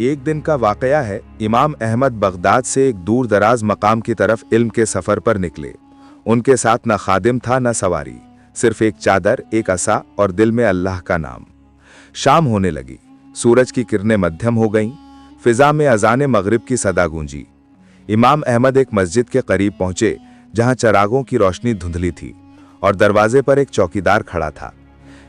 एक दिन का वाकया है। इमाम अहमद बगदाद से एक दूर दराज मकाम की तरफ इल्म के सफ़र पर निकले। उनके साथ न खादिम था न सवारी, सिर्फ एक चादर, एक असा और दिल में अल्लाह का नाम। शाम होने लगी, सूरज की किरणें मध्यम हो गईं, फिजा में अजान मगरिब की सदा गूंजी। इमाम अहमद एक मस्जिद के करीब पहुंचे जहां चरागों की रोशनी धुंधली थी और दरवाजे पर एक चौकीदार खड़ा था।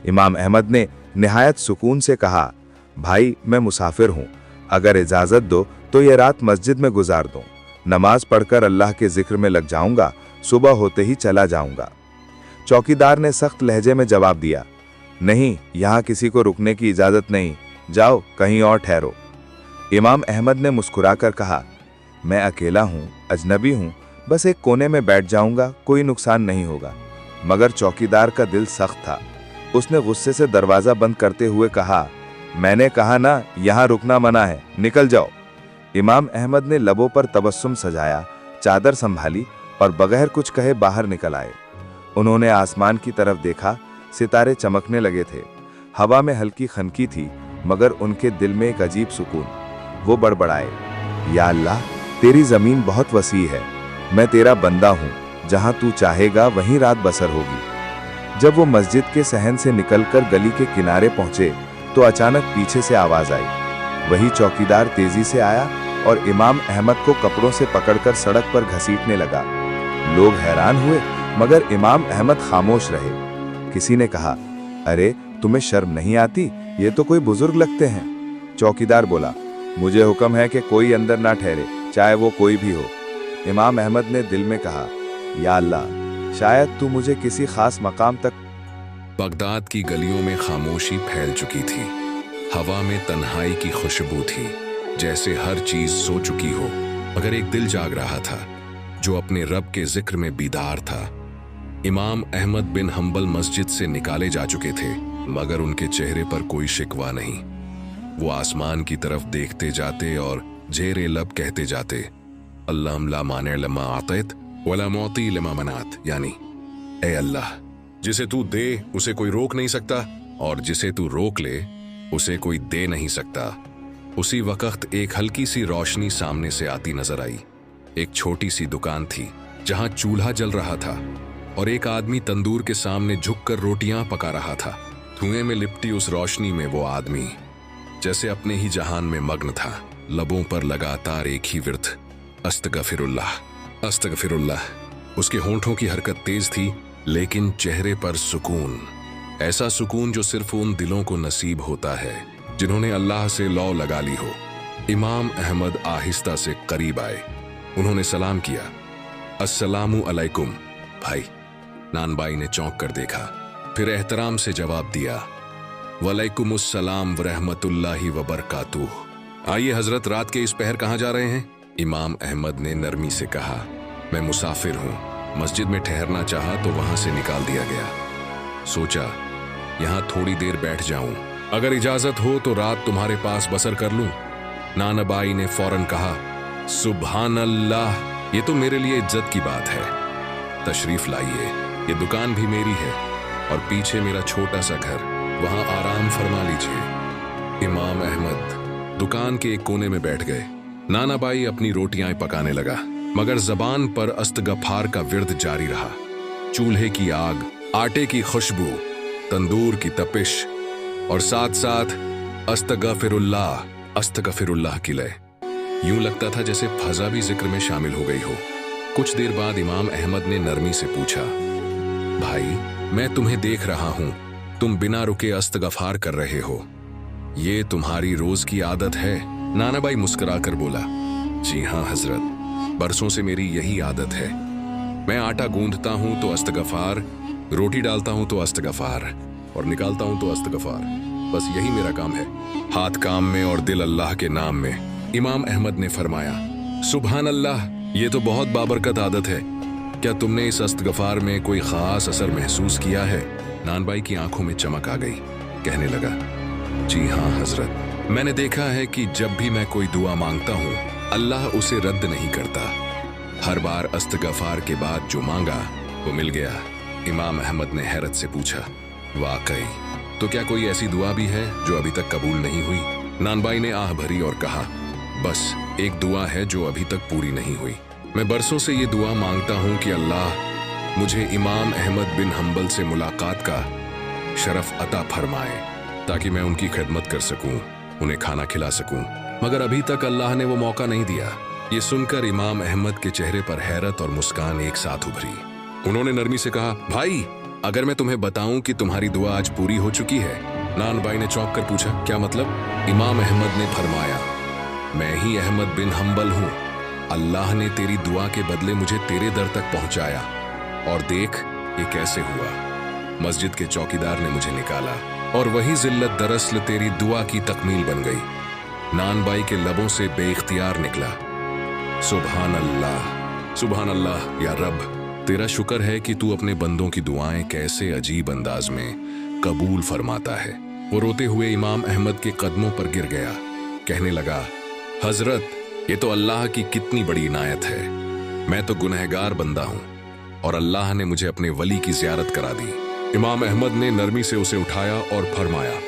इमाम अहमद ने निहायत सुकून से कहा, भाई मैं मुसाफिर हूं, अगर इजाजत दो तो ये रात मस्जिद में गुजार दूं। नमाज पढ़कर अल्लाह के जिक्र में लग जाऊंगा, सुबह होते ही चला जाऊंगा। चौकीदार ने सख्त लहजे में जवाब दिया, नहीं, यहां किसी को रुकने की इजाजत नहीं, जाओ कहीं और ठहरो। इमाम अहमद ने मुस्कुराकर कहा, मैं अकेला हूं, अजनबी हूं, बस एक कोने में बैठ जाऊंगा, कोई नुकसान नहीं होगा। मगर चौकीदार का दिल सख्त था। उसने गुस्से से दरवाजा बंद करते हुए कहा, मैंने कहा ना, यहां रुकना मना है, निकल जाओ। इमाम अहमद ने लबों पर तबस्सुम सजाया, चादर संभाली और बगैर कुछ कहे बाहर निकल आए। उन्होंने आसमान की तरफ देखा, सितारे चमकने लगे थे, हवा में हल्की खनकी थी, मगर उनके दिल में एक अजीब सुकून। वो बड़बड़ाए, या अल्लाह, तेरी जमीन बहुत वसी है, मैं तेरा बंदा हूं, जहां तू चाहेगा वहीं रात बसर होगी। जब वो मस्जिद के सहन से निकलकर गली के किनारे पहुंचे तो अचानक पीछे से आवाज आई। वही चौकीदार तेजी से आया और इमाम अहमद को कपड़ों से पकड़कर सड़क पर घसीटने लगा। लोग हैरान हुए, मगर इमाम अहमद खामोश रहे। किसी ने कहा, अरे तुम्हें शर्म नहीं आती, ये तो कोई बुजुर्ग लगते हैं। चौकीदार बोला, मुझे हुक्म है कि कोई अंदर ना ठहरे, चाहे वो कोई भी हो। इमाम अहमद ने दिल में कहा, या अल्लाह, शायद तू मुझे किसी खास मकाम तक। बगदाद की गलियों में खामोशी फैल चुकी थी, हवा में तन्हाई की खुशबू थी, जैसे हर चीज सो चुकी हो, मगर एक दिल जाग रहा था जो अपने रब के जिक्र में बीदार था। इमाम अहमद बिन हंबल मस्जिद से निकाले जा चुके थे, मगर उनके चेहरे पर कोई शिकवा नहीं। वो आसमान की तरफ देखते जाते और झेरे लब कहते जाते, अल्लाह ला माने लमा आतित वला मौती लमा मनात, यानी ए अल्लाह, जिसे तू दे उसे कोई रोक नहीं सकता और जिसे तू रोक ले उसे कोई दे नहीं सकता। उसी वक्त एक हल्की सी रोशनी सामने से आती नजर आई। एक छोटी सी दुकान थी जहां चूल्हा जल रहा था और एक आदमी तंदूर के सामने झुककर रोटियां पका रहा था। धुएं में लिपटी उस रोशनी में वो आदमी जैसे अपने ही जहान में मग्न था। लबों पर लगातार एक ही विर्द, अस्तगफिरुल्लाह, अस्तगफिरुल्लाह। उसके होंठों की हरकत तेज थी, लेकिन चेहरे पर सुकून, ऐसा सुकून जो सिर्फ उन दिलों को नसीब होता है जिन्होंने अल्लाह से लौ लगा ली हो। इमाम अहमद आहिस्ता से करीब आए। उन्होंने सलाम किया, अस्सलामु अलैकुम भाई। नानबाई ने चौंक कर देखा, फिर एहतराम से जवाब दिया, वलैकुमुस्सलाम वरहमतुल्लाहि वबरकातुह। आइए हजरत, रात के इस पहर कहाँ जा रहे हैं? इमाम अहमद ने नरमी से कहा, मैं मुसाफिर हूँ, मस्जिद में ठहरना चाहा तो वहां से निकाल दिया गया। सोचा यहां थोड़ी देर बैठ जाऊं, अगर इजाजत हो तो रात तुम्हारे पास बसर कर लूं। नानाबाई ने फौरन कहा, सुभान अल्लाह, ये तो मेरे लिए इज्जत की बात है। तशरीफ लाइए, ये दुकान भी मेरी है और पीछे मेरा छोटा सा घर, वहां आराम फरमा लीजिए। इमाम अहमद दुकान के एक कोने में बैठ गए। नानाबाई अपनी रोटियां पकाने लगा, मगर जबान पर अस्तगफार का विर्द जारी रहा। चूल्हे की आग, आटे की खुशबू, तंदूर की तपिश और साथ साथ अस्तगफिरुल्लाह, अस्तगफिरुल्लाह की लय। यूं लगता था जैसे फजा भी जिक्र में शामिल हो गई हो। कुछ देर बाद इमाम अहमद ने नरमी से पूछा, भाई मैं तुम्हें देख रहा हूं, तुम बिना रुके अस्तगफार कर रहे हो, ये तुम्हारी रोज की आदत है? नानाबाई मुस्कुराकर बोला, जी हाँ हजरत, बरसों से मेरी यही आदत है। मैं आटा गूंदता हूं तो अस्तगफार, रोटी डालता हूं तो अस्तगफार और निकालता हूं तो अस्तगफार, बस यही मेरा काम है। हाथ काम में और दिल अल्लाह के नाम में। इमाम अहमद ने फरमाया, सुभान अल्लाह, ये तो बहुत बाबरकत आदत है। क्या तुमने इस अस्तगफार में कोई खास असर महसूस किया है? नानबाई की आंखों में चमक आ गई। कहने लगा, जी हाँ हजरत, मैंने देखा है कि जब भी मैं कोई दुआ मांगता हूँ अल्लाह उसे रद्द नहीं करता। हर बार अस्तगफार के बाद जो मांगा वो मिल गया। इमाम अहमद ने हैरत से पूछा, वाकई? तो क्या कोई ऐसी दुआ भी है जो अभी तक कबूल नहीं हुई? नानबाई ने आह भरी और कहा, बस एक दुआ है जो अभी तक पूरी नहीं हुई। मैं बरसों से ये दुआ मांगता हूँ कि अल्लाह मुझे इमाम अहमद बिन हंबल से मुलाकात का शरफ अता फरमाए, ताकि मैं उनकी खिदमत कर सकूं, उन्हें खाना खिला सकूं, मगर अभी तक अल्लाह ने वो मौका नहीं दिया। ये सुनकर इमाम अहमद के चेहरे पर हैरत और मुस्कान एक साथ उभरी। उन्होंने नरमी से कहा, भाई अगर मैं तुम्हें बताऊं कि तुम्हारी दुआ आज पूरी हो चुकी है। नानबाई ने चौंक कर पूछा, क्या मतलब? इमाम अहमद ने फरमाया, मैं ही अहमद बिन हंबल हूँ। अल्लाह ने तेरी दुआ के बदले मुझे तेरे दर तक पहुंचाया, और देख ये कैसे हुआ। मस्जिद के चौकीदार ने मुझे निकाला, और वही जिल्लत दरअसल तेरी दुआ की तकमील बन गई। नानबाई के लबों से बेइख्तियार निकला, सुभान अल्लाह, सुभान अल्लाह। या रब, तेरा शुक्र है कि तू अपने बंदों की दुआएं कैसे अजीब अंदाज में कबूल फरमाता है। वो रोते हुए इमाम अहमद के कदमों पर गिर गया, कहने लगा, हजरत, ये तो अल्लाह की कितनी बड़ी इनायत है। मैं तो गुनहगार बंदा हूँ और अल्लाह ने मुझे अपने वली की ज़ियारत करा दी। इमाम अहमद ने नरमी से उसे उठाया और फरमाया,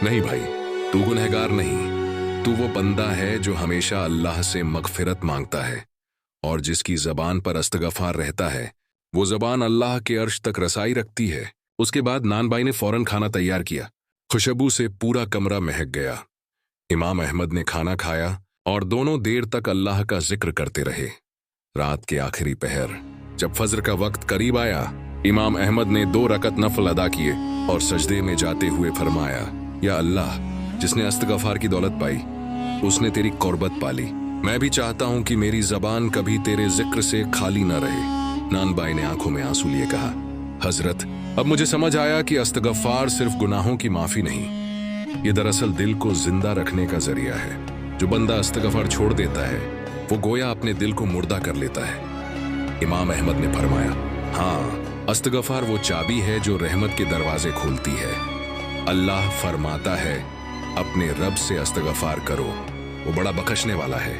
नहीं भाई, तू गुनहगार नहीं, तू वो बंदा है जो हमेशा अल्लाह से मगफिरत मांगता है, और जिसकी ज़बान पर इस्तग़फ़ार रहता है, वो ज़बान अल्लाह के अर्श तक रसाई रखती है। उसके बाद नानबाई ने फौरन खाना तैयार किया। खुशबू से पूरा कमरा महक गया। इमाम अहमद ने खाना खाया और दोनों देर तक अल्लाह का जिक्र करते रहे। रात के आखिरी पहर जब फज्र का वक्त करीब आया, इमाम अहमद ने 2 रकत नफल अदा किए और सजदे में जाते हुए फरमाया, या अल्लाह, जिसने इस्तग़फ़ार की दौलत पाई, उसने तेरी कुर्बत पाली। मैं भी चाहता हूँ कि मेरी ज़बान कभी तेरे जिक्र से खाली न रहे। नानबाई ने आंखों में आंसू लिए कहा, हजरत, अब मुझे समझ आया कि इस्तग़फ़ार सिर्फ गुनाहों की माफ़ी नहीं, ये दरअसल दिल को जिंदा रखने का जरिया है। जो बंदा इस्तग़फ़ार छोड़ देता है, वो गोया अपने दिल को मुर्दा कर लेता है। इमाम अहमद ने फरमाया, हाँ, इस्तग़फ़ार वो चाबी है जो रहमत के दरवाजे खोलती है। अल्लाह फरमाता है, अपने रब से इस्तग़फ़ार करो, वो बड़ा बख्शने वाला है,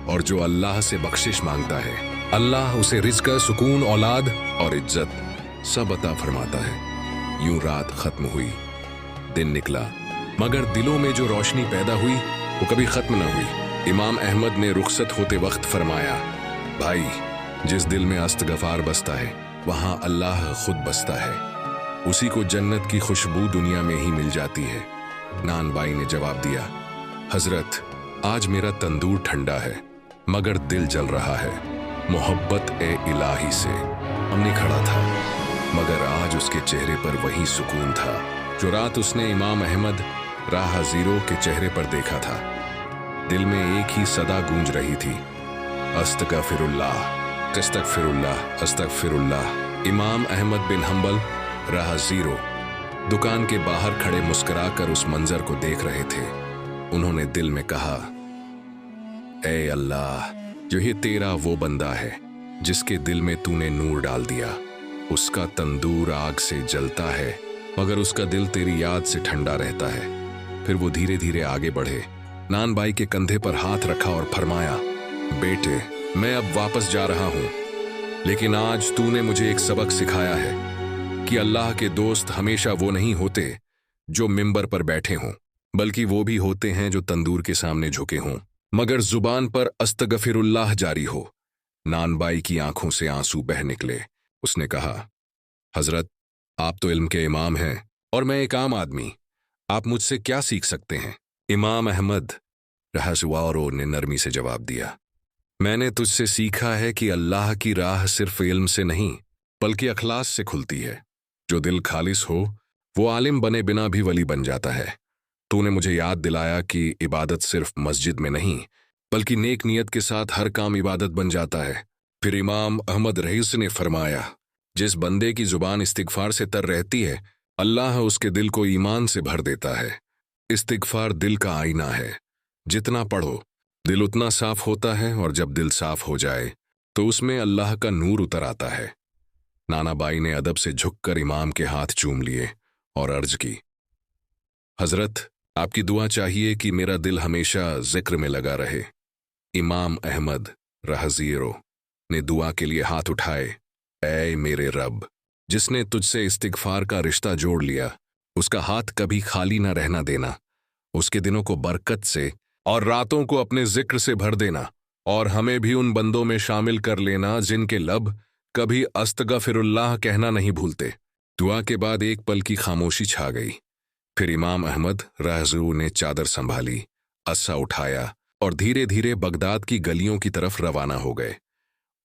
और जो अल्लाह से बख्शिश मांगता है, अल्लाह उसे रिज़्क़, सुकून, औलाद और इज्जत सब अता फरमाता है। यूं रात खत्म हुई, दिन निकला, मगर दिलों में जो रोशनी पैदा हुई वो कभी खत्म न हुई। इमाम अहमद ने रुखसत होते वक्त फरमाया, भाई, जिस दिल में इस्तग़फ़ार बसता है, वहाँ अल्लाह खुद बसता है। उसी को जन्नत की खुशबू दुनिया में ही मिल जाती है। नानबाई ने जवाब दिया, हजरत, आज मेरा तंदूर ठंडा है, मगर दिल जल रहा है मोहब्बत ए इलाही से। हमने खड़ा था, मगर आज उसके चेहरे पर वही सुकून था जो रात उसने इमाम अहमद राह ज़ीरो के चेहरे पर देखा था। दिल में एक ही सदा गूंज रही थी, अस्तग़फ़िरुल्लाह, अस्तग़फ़िरुल्लाह, अस्तग़फ़िरुल्लाह। इमाम अहमद बिन हंबल राह ज़ीरो दुकान के बाहर खड़े मुस्कुराकर उस मंजर को देख रहे थे। उन्होंने दिल में कहा, ऐ अल्लाह, जो ये तेरा वो बंदा है जिसके दिल में तूने नूर डाल दिया। उसका तंदूर आग से जलता है, मगर उसका दिल तेरी याद से ठंडा रहता है। फिर वो धीरे धीरे आगे बढ़े, नानबाई के कंधे पर हाथ रखा और फरमाया, बेटे, मैं अब वापस जा रहा हूँ, लेकिन आज तूने मुझे एक सबक सिखाया है कि अल्लाह के दोस्त हमेशा वो नहीं होते जो मिंबर पर बैठे हों, बल्कि वो भी होते हैं जो तंदूर के सामने झुके हों, मगर जुबान पर अस्तग़फ़िरुल्लाह जारी हो। नानबाई की आंखों से आंसू बह निकले। उसने कहा, हजरत, आप तो इल्म के इमाम हैं और मैं एक आम आदमी, आप मुझसे क्या सीख सकते हैं? इमाम अहमद रहज़वारो ने नरमी से जवाब दिया, मैंने तुझसे सीखा है कि अल्लाह की राह सिर्फ इल्म से नहीं बल्कि अखलास से खुलती है। जो दिल खालिस हो वो आलिम बने बिना भी वली बन जाता है। तूने मुझे याद दिलाया कि इबादत सिर्फ मस्जिद में नहीं बल्कि नेक नियत के साथ हर काम इबादत बन जाता है। फिर इमाम अहमद रईस ने फरमाया, जिस बंदे की जुबान इस्तिग़फ़ार से तर रहती है, अल्लाह उसके दिल को ईमान से भर देता है। इस्तिग़फ़ार दिल का आईना है, जितना पढ़ो दिल उतना साफ होता है, और जब दिल साफ हो जाए तो उसमें अल्लाह का नूर उतर आता है। नानाबाई ने अदब से झुककर इमाम के हाथ चूम लिए और अर्ज की, हजरत, आपकी दुआ चाहिए कि मेरा दिल हमेशा जिक्र में लगा रहे। इमाम अहमद रहज़ीरो ने दुआ के लिए हाथ उठाए। ऐ मेरे रब, जिसने तुझसे इस्तिग़फ़ार का रिश्ता जोड़ लिया, उसका हाथ कभी खाली न रहना देना, उसके दिनों को बरकत से और रातों को अपने जिक्र से भर देना, और हमें भी उन बंदों में शामिल कर लेना जिनके लब कभी अस्तगफिरुल्लाह कहना नहीं भूलते। दुआ के बाद एक पल की खामोशी छा गई। फिर इमाम अहमद राहज़ू ने चादर संभाली, अस्सा उठाया और धीरे धीरे बगदाद की गलियों की तरफ रवाना हो गए।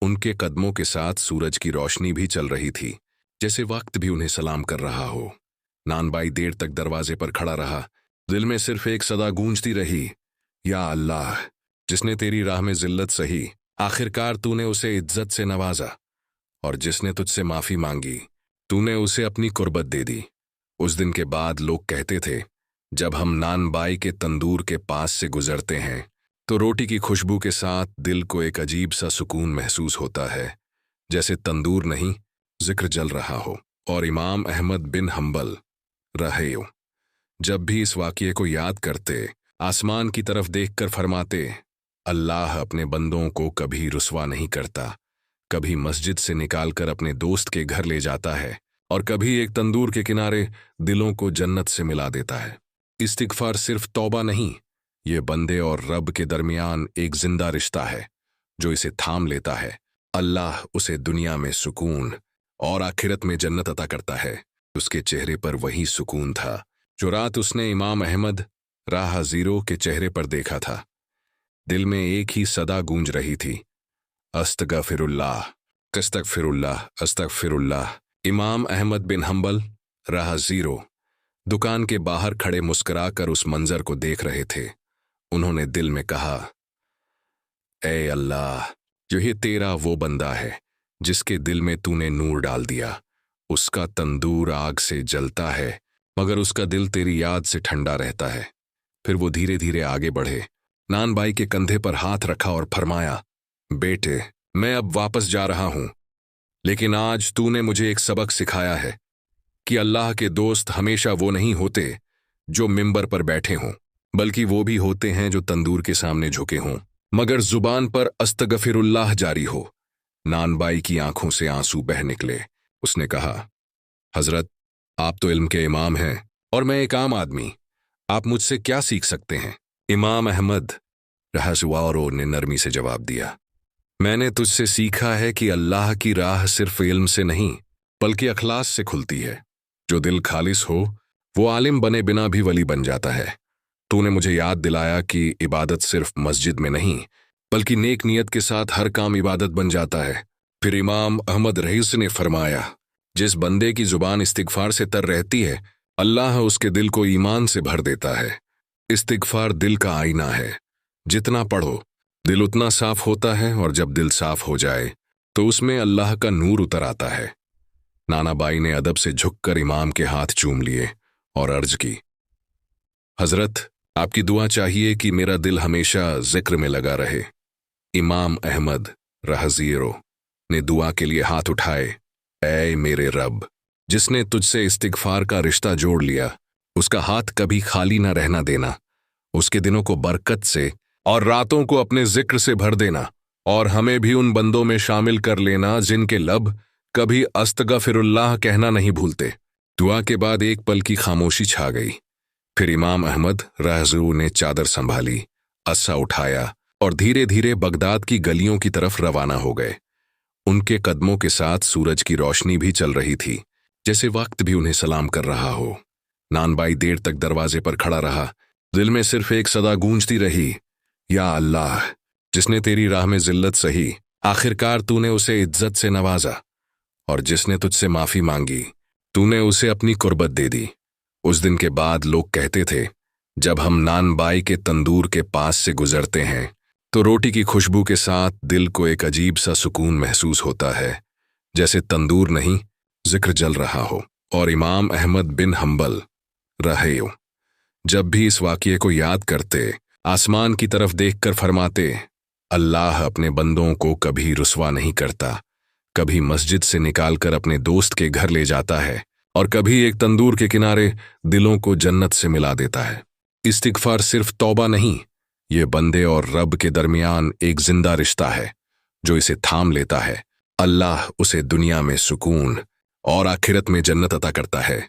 उनके कदमों के साथ सूरज की रोशनी भी चल रही थी, जैसे वक्त भी उन्हें सलाम कर रहा हो। नानबाई देर तक दरवाजे पर खड़ा रहा। दिल में सिर्फ एक सदा गूंजती रही, या अल्लाह, जिसने तेरी राह में जिल्लत सही, आखिरकार तूने उसे इज्जत से नवाजा, और जिसने तुझसे माफी मांगी तूने उसे अपनी कुर्बत दे दी। उस दिन के बाद लोग कहते थे, जब हम नानबाई के तंदूर के पास से गुजरते हैं तो रोटी की खुशबू के साथ दिल को एक अजीब सा सुकून महसूस होता है, जैसे तंदूर नहीं जिक्र जल रहा हो। और इमाम अहमद बिन हंबल रहे जब भी इस वाक़ये को याद करते, आसमान की तरफ देखकर फरमाते, अल्लाह अपने बंदों को कभी रुस्वा नहीं करता, कभी मस्जिद से निकालकर अपने दोस्त के घर ले जाता है, और कभी एक तंदूर के किनारे दिलों को जन्नत से मिला देता है। इस्तिगफार सिर्फ तौबा नहीं, ये बंदे और रब के दरमियान एक जिंदा रिश्ता है। जो इसे थाम लेता है, अल्लाह उसे दुनिया में सुकून और आखिरत में जन्नत अता करता है। उसके चेहरे पर वही सुकून था जो रात उसने इमाम अहमद राहज़ीरो के चेहरे पर देखा था। दिल में एक ही सदा गूंज रही थी, अस्तगफिरुल्लाह, अस्तगफिरुल्लाह, अस्तगफिरुल्लाह। इमाम अहमद बिन हंबल राहज़ीरो दुकान के बाहर खड़े मुस्कुराकर उस मंजर को देख रहे थे। उन्होंने दिल में कहा, ए अल्लाह, जो ये तेरा वो बंदा है जिसके दिल में तूने नूर डाल दिया। उसका तंदूर आग से जलता है, मगर उसका दिल तेरी याद से ठंडा रहता है। फिर वो धीरे धीरे आगे बढ़े, नानबाई के कंधे पर हाथ रखा और फरमाया, बेटे, मैं अब वापस जा रहा हूं, लेकिन आज तूने मुझे एक सबक सिखाया है कि अल्लाह के दोस्त हमेशा वो नहीं होते जो मिंबर पर बैठे हों, बल्कि वो भी होते हैं जो तंदूर के सामने झुके हों, मगर जुबान पर अस्तगफिरुल्लाह जारी हो। नानबाई की आंखों से आंसू बह निकले। उसने कहा, हजरत, आप तो इल्म के इमाम हैं और मैं एक आम आदमी, आप मुझसे क्या सीख सकते हैं? इमाम अहमद राहज़ीरो ने नरमी से जवाब दिया, मैंने तुझसे सीखा है कि अल्लाह की राह सिर्फ इल्म से नहीं बल्कि अखलास से खुलती है। जो दिल खालिस हो वो आलिम बने बिना भी वली बन जाता है। तूने मुझे याद दिलाया कि इबादत सिर्फ मस्जिद में नहीं बल्कि नेक नियत के साथ हर काम इबादत बन जाता है। फिर इमाम अहमद रईस ने फरमाया, जिस बंदे की जुबान इस्तिगफार से तर रहती है, अल्लाह उसके दिल को ईमान से भर देता है। इस्तिगफार दिल का आईना है, जितना पढ़ो दिल उतना साफ होता है, और जब दिल साफ हो जाए तो उसमें अल्लाह का नूर उतर आता है। नानाबाई ने अदब से झुककर इमाम के हाथ चूम लिए और अर्ज की, हजरत, आपकी दुआ चाहिए कि मेरा दिल हमेशा जिक्र में लगा रहे। इमाम अहमद राहज़ीरो ने दुआ के लिए हाथ उठाए। ऐ मेरे रब, जिसने तुझसे इस्तिगफार का रिश्ता जोड़ लिया, उसका हाथ कभी खाली न रहना देना, उसके दिनों को बरकत से और रातों को अपने जिक्र से भर देना, और हमें भी उन बंदों में शामिल कर लेना जिनके लब कभी अस्तगफिरुल्लाह कहना नहीं भूलते। दुआ के बाद एक पल की खामोशी छा गई। फिर इमाम अहमद राहज़ू ने चादर संभाली, अस्सा उठाया और धीरे धीरे बगदाद की गलियों की तरफ रवाना हो गए। उनके कदमों के साथ सूरज की रोशनी भी चल रही थी, जैसे वक्त भी उन्हें सलाम कर रहा हो। नानबाई देर तक दरवाजे पर खड़ा रहा। दिल में सिर्फ एक सदा गूंजती रही, या अल्लाह, जिसने तेरी राह में जिल्लत सही, आखिरकार तूने उसे इज्जत से नवाजा, और जिसने तुझसे माफी मांगी तूने उसे अपनी कुर्बत दे दी। उस दिन के बाद लोग कहते थे, जब हम नानबाई के तंदूर के पास से गुजरते हैं तो रोटी की खुशबू के साथ दिल को एक अजीब सा सुकून महसूस होता है, जैसे तंदूर नहीं जिक्र जल रहा हो। और इमाम अहमद बिन हंबल रहे जब भी इस वाक़ये को याद करते, आसमान की तरफ देखकर फरमाते, अल्लाह अपने बंदों को कभी रुस्वा नहीं करता, कभी मस्जिद से निकालकर अपने दोस्त के घर ले जाता है, और कभी एक तंदूर के किनारे दिलों को जन्नत से मिला देता है। इस्तिगफार सिर्फ तौबा नहीं, ये बंदे और रब के दरमियान एक जिंदा रिश्ता है। जो इसे थाम लेता है, अल्लाह उसे दुनिया में सुकून और आखिरत में जन्नत अता करता है।